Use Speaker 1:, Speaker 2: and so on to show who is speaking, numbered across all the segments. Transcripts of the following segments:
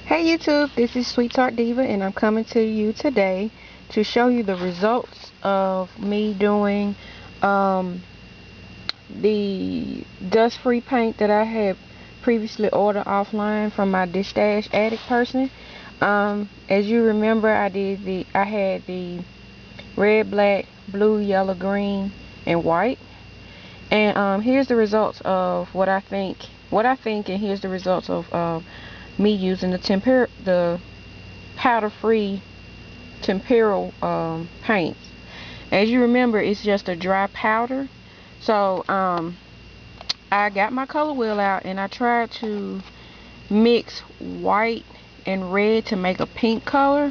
Speaker 1: Hey YouTube, this is Sweet Tart Diva and I'm coming to you today to show you the results of me doing the dust-free paint that I had previously ordered offline from my Dish Dash Addict person. As you remember, I had the red, black, blue, yellow, green, and white. And here's the results of what I think, and here's the results of me using the powder-free temporal paints. As you remember, it's just a dry powder. So I got my color wheel out and I tried to mix white and red to make a pink color,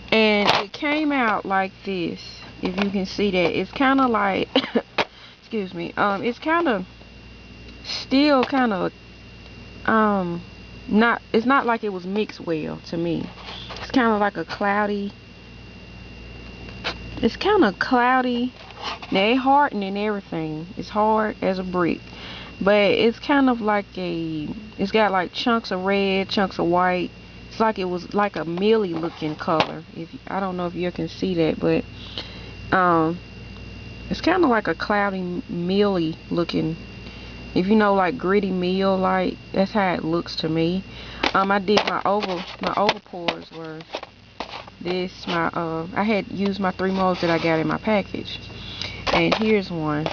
Speaker 1: and it came out like this. If you can see that, it's kind of like excuse me, it's kind of still kind of it's not like it was mixed well to me. It's kind of like a cloudy, it's kind of cloudy. Now it hardened and everything, it's hard as a brick, but it's kind of like it's got like chunks of red, chunks of white. It's like it was like a mealy looking color. I don't know if you can see that, but it's kind of like a cloudy, mealy looking. If you know, like gritty meal, like that's how it looks to me. I did my oval pours were this. I had used my 3 molds that I got in my package, and here's one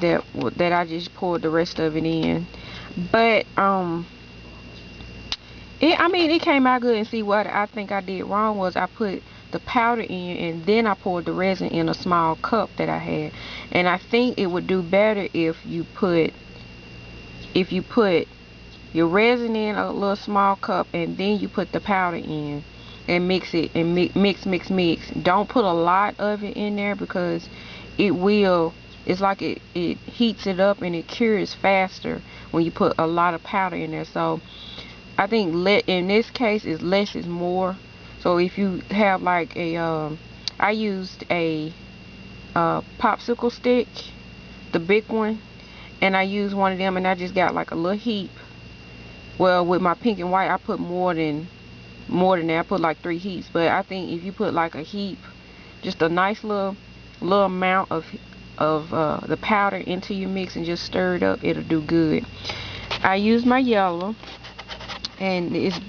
Speaker 1: that I just poured the rest of it in. But it came out good. And see, what I think I did wrong was I put the powder in and then I poured the resin in a small cup that I had. And I think it would do better if you put your resin in a little small cup and then you put the powder in and mix it and mix. Don't put a lot of it in there because it's like it heats it up and it cures faster when you put a lot of powder in there. So I think in this case is less is more. So if you have like I used a popsicle stick, the big one, and I used one of them, and I just got like a little heap. Well, with my pink and white, I put more than that. I put like 3 heaps. But I think if you put like a heap, just a nice little amount of the powder into your mix and just stir it up, it'll do good. I used my yellow, and it's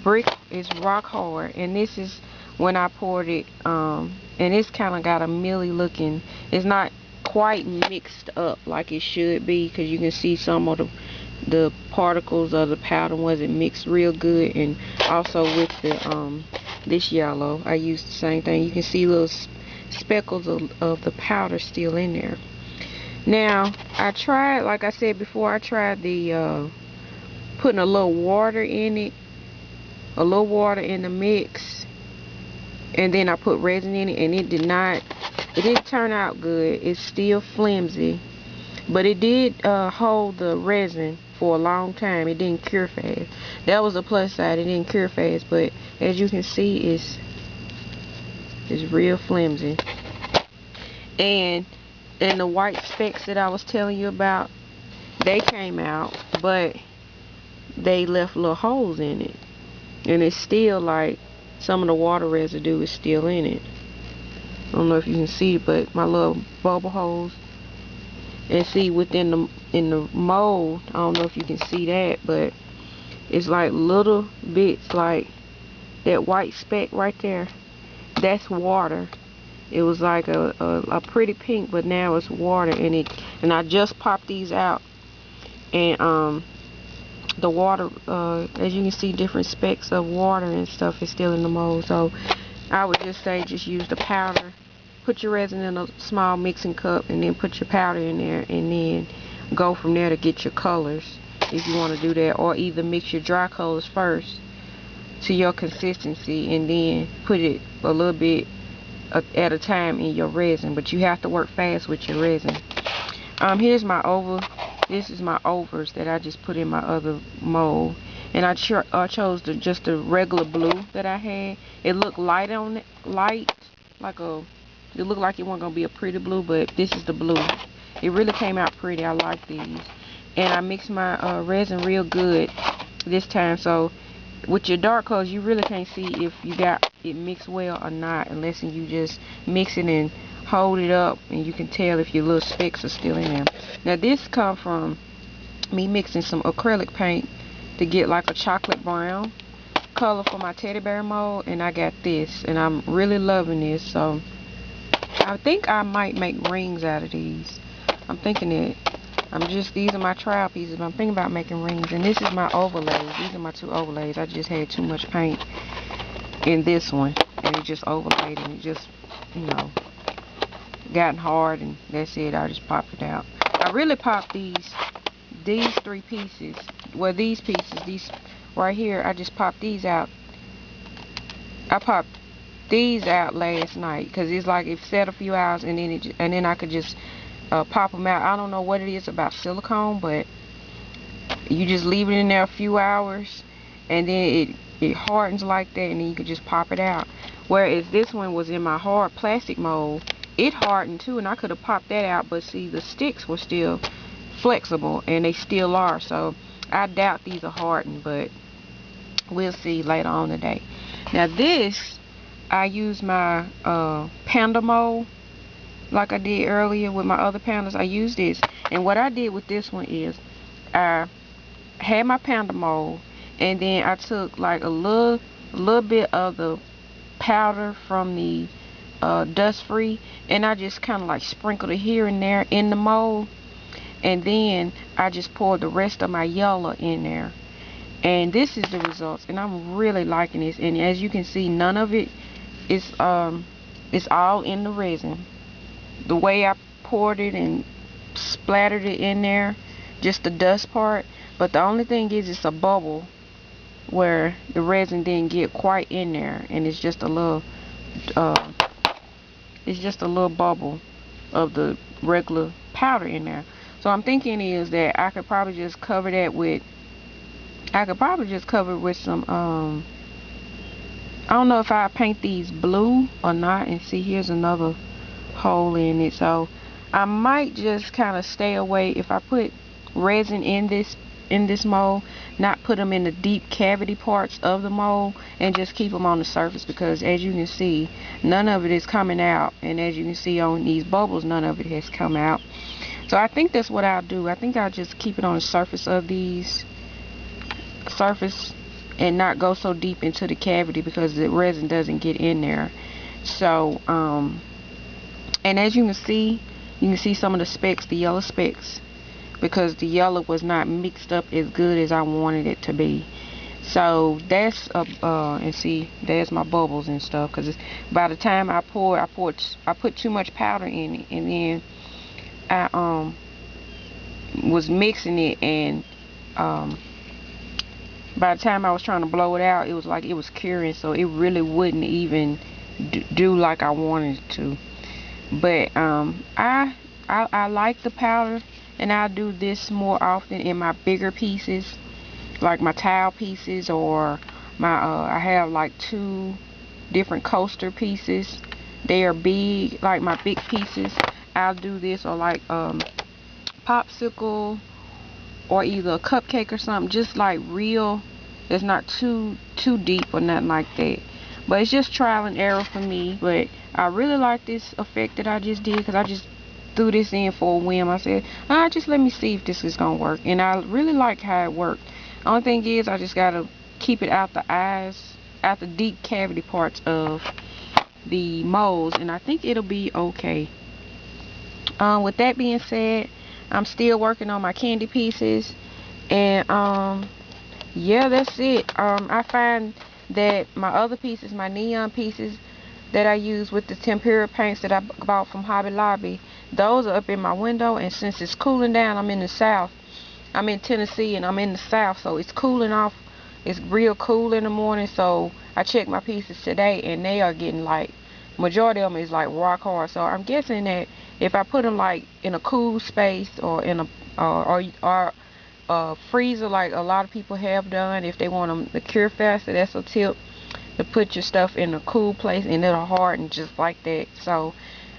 Speaker 1: rock hard, and this is when I poured it, and it's kind of got a mealy looking. It's not quite mixed up like it should be, because you can see some of the particles of the powder wasn't mixed real good. And also with the this yellow, I used the same thing. You can see little speckles of the powder still in there. Now I tried, like I said before, I tried the putting a little water in it, a little water in the mix, and then I put resin in it, and it didn't turn out good. It's still flimsy, but it did hold the resin for a long time. It didn't cure fast. That was a plus side. It didn't cure fast, but as you can see, it's real flimsy. And the white specks that I was telling you about, they came out, but they left little holes in it, and it's still like some of the water residue is still in it. I don't know if you can see it, but my little bubble holes. And see, in the mold, I don't know if you can see that, but it's like little bits, like that white speck right there. That's water. It was like a pretty pink, but now it's water in it. And I just popped these out, and the water, as you can see, different specks of water and stuff is still in the mold. So I would just say, just use the powder. Put your resin in a small mixing cup, and then put your powder in there, and then go from there to get your colors if you want to do that. Or either mix your dry colors first to your consistency, and then put it a little bit at a time in your resin. But you have to work fast with your resin. Here's my oval. This is my overs that I just put in my other mold, and I chose just the regular blue that I had. It looked light on it, it looked like it wasn't gonna be a pretty blue, but this is the blue. It really came out pretty. I like these, and I mixed my resin real good this time. So with your dark colors, you really can't see if you got it mixed well or not, unless you just mix it and hold it up, and you can tell if your little specks are still in there. Now this come from me mixing some acrylic paint to get like a chocolate brown color for my teddy bear mold, and I got this, and I'm really loving this. So I think I might make rings out of these. I'm thinking that these are my trial pieces, but I'm thinking about making rings. And this is my overlays. These are my 2 overlays. I just had too much paint in this one, and it just overlaid, and it just, you know, gotten hard, and that's it. I just popped it out. I really popped these 3 pieces. Well, these pieces, these right here, I just popped these out. I popped these out last night because it's like it set a few hours, and then I could just pop them out. I don't know what it is about silicone, but you just leave it in there a few hours, and then it hardens like that, and then you can just pop it out. Whereas this one was in my hard plastic mold, it hardened too, and I could have popped that out, but see, the sticks were still flexible, and they still are. So I doubt these are hardened, but we'll see later on today. Now this, I use my panda mold like I did earlier with my other pandas. I used this, and what I did with this one is I had my panda mold, and then I took like a little bit of the powder from the dust free, and I just kind of like sprinkled it here and there in the mold, and then I just poured the rest of my yellow in there, and this is the results, and I'm really liking this. And as you can see, none of it is it's all in the resin. The way I poured it and splattered it in there, just the dust part, but the only thing is it's a bubble where the resin didn't get quite in there, and it's just a little bubble of the regular powder in there. So I'm thinking is that I could probably just cover that with some I don't know if I paint these blue or not. And see, here's another hole in it, so I might just kind of stay away if I put resin in this mold, not put them in the deep cavity parts of the mold, and just keep them on the surface, because as you can see, none of it is coming out, and as you can see on these bubbles, none of it has come out. So I think that's what I'll do. I think I'll just keep it on the surface of these and not go so deep into the cavity, because the resin doesn't get in there. So and as you can see some of the specks, the yellow specks, because the yellow was not mixed up as good as I wanted it to be. So that's and see, there's my bubbles and stuff, because by the time I put too much powder in it, and then I was mixing it, and by the time I was trying to blow it out, it was like it was curing, so it really wouldn't even do like I wanted it to. But I like the powder, and I'll do this more often in my bigger pieces, like my tile pieces, or my I have like 2 different coaster pieces. They are big, like my big pieces. I'll do this, or like popsicle, or either a cupcake or something, just like real. It's not too deep or nothing like that. But it's just trial and error for me. But I really like this effect that I just did, because I just threw this in for a whim. I said, just let me see if this is gonna work, and I really like how it worked. Only thing is, I just gotta keep it out the eyes, out the deep cavity parts of the molds, and I think it'll be okay. With that being said, I'm still working on my candy pieces, and yeah, that's it. I find that my other pieces, my neon pieces that I use with the tempera paints that I bought from Hobby Lobby, those are up in my window, and since it's cooling down, I'm in the south. I'm in Tennessee, and I'm in the south, so it's cooling off. It's real cool in the morning, so I checked my pieces today, and they are getting like, majority of them is like rock hard. So I'm guessing that if I put them like in a cool space, or in a freezer, like a lot of people have done, if they want them to cure faster, that's a tip, to put your stuff in a cool place, and it'll harden just like that. So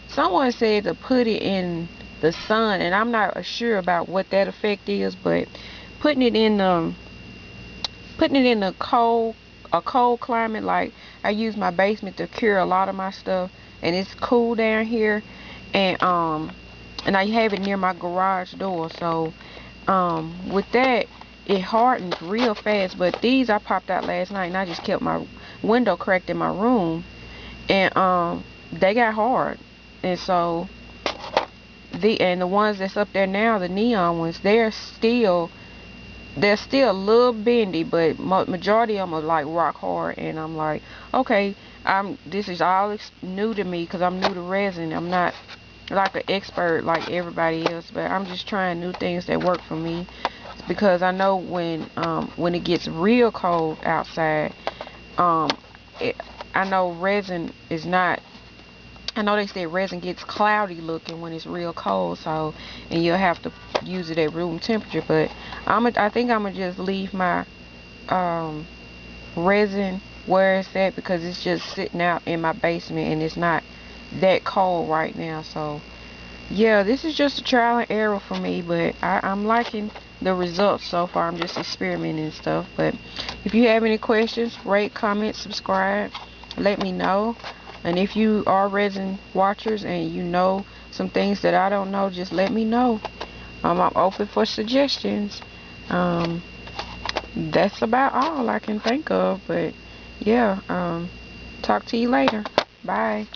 Speaker 1: someone said to put it in the sun, and I'm not sure about what that effect is, but putting it in putting it in a cold climate. Like I use my basement to cure a lot of my stuff, and it's cool down here, and I have it near my garage door. So with that, it hardens real fast. But these I popped out last night, and I just kept my window cracked in my room, and they got hard. And so the ones that's up there now, the neon ones, they're still a little bendy, but majority of them are like rock hard. And I'm like, okay, this is all new to me because I'm new to resin. I'm not like an expert like everybody else, but I'm just trying new things that work for me, because I know when it gets real cold outside, um, I know resin is not. I know they say resin gets cloudy looking when it's real cold, so, and you'll have to use it at room temperature. But I think I'm gonna just leave my resin where it's at, because it's just sitting out in my basement and it's not that cold right now. So yeah, this is just a trial and error for me, but I'm liking the results so far. I'm just experimenting and stuff. But if you have any questions, rate, comment, subscribe, let me know. And if you are resin watchers and you know some things that I don't know, just let me know. I'm open for suggestions. That's about all I can think of. But yeah, talk to you later. Bye.